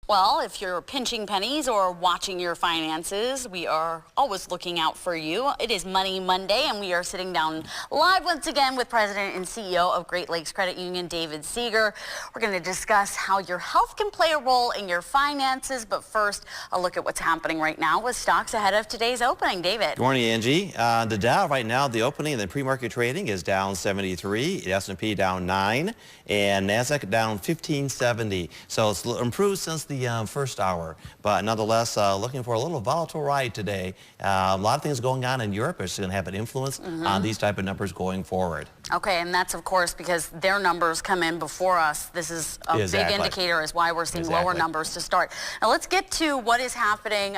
Well, if you're pinching pennies or watching your finances, we are always looking out for you. It is Money Monday, and we are sitting down live once again with President and CEO of Great Lakes Credit Union, David Seeger. We're going to discuss how your health can play a role in your finances, but first, a look at what's happening right now with stocks ahead of today's opening. David. Good morning, Angie. The Dow right now, the opening and the pre-market trading is down 73, the S&P down 9, and NASDAQ down 1570. So it's improved since the first hour, but nonetheless looking for a little volatile ride today. A lot of things going on in Europe is going to have an influence on these type of numbers going forward. Okay, and that's of course because their numbers come in before us. This is a big indicator as why we're seeing lower numbers to start. Now let's get to what is happening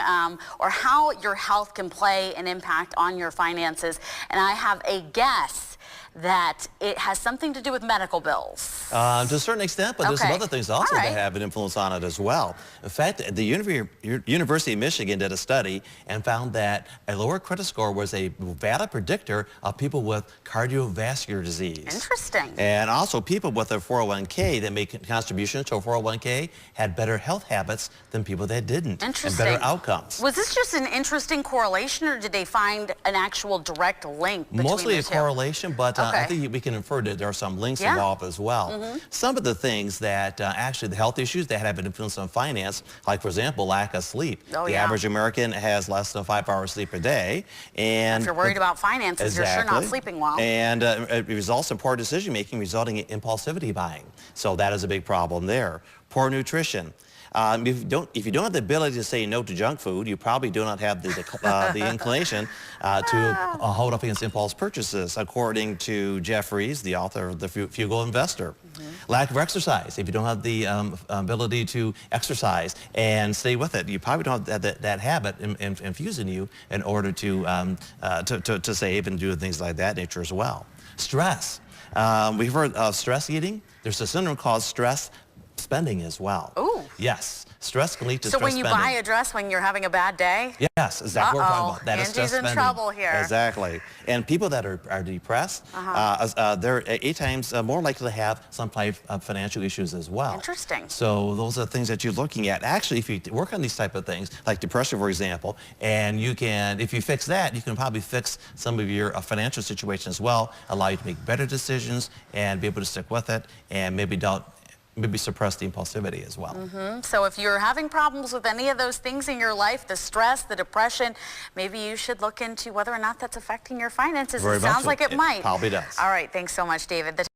or how your health can play an impact on your finances. And I have a guess that it has something to do with medical bills. To a certain extent, but there's some other things also that have an influence on it as well. In fact, the University of Michigan did a study and found that a lower credit score was a valid predictor of people with cardiovascular disease. Interesting. And also people with a 401k that make contributions to a 401k had better health habits than people that didn't. Interesting. And better outcomes. Was this just an interesting correlation, or did they find an actual direct link between Mostly the a two? correlation, but I think we can infer that there are some links involved as well. Some of the things that actually the health issues that have an influence on finance, like for example, lack of sleep. The average American has less than 5 hours sleep a day. And if you're worried about finances, you're sure not sleeping well. And it results in poor decision making, resulting in impulsivity buying. So that is a big problem there. Poor nutrition. If you don't have the ability to say no to junk food, you probably do not have the inclination to hold up against impulse purchases, according to Jeffries, the author of The Frugal Investor. Lack of exercise. If you don't have the ability to exercise and stay with it, you probably don't have that habit infused in you in order to save and do things like that nature as well. Stress. We've heard of stress eating. There's a syndrome called stress spending as well. Ooh. Yes. Stress can lead to stress spending. So when you buy a dress when you're having a bad day? Yes, exactly what we're talking about. That is stress spending. Angie's in trouble here. Exactly. And people that are depressed, they're 8 times more likely to have some type of financial issues as well. Interesting. So those are things that you're looking at. Actually, if you work on these type of things, like depression, for example, and you can, if you fix that, you can probably fix some of your financial situation as well, allow you to make better decisions and be able to stick with it, and maybe suppress the impulsivity as well. So if you're having problems with any of those things in your life, the stress, the depression, maybe you should look into whether or not that's affecting your finances. It sounds like it might. Probably does. All right, thanks so much, David.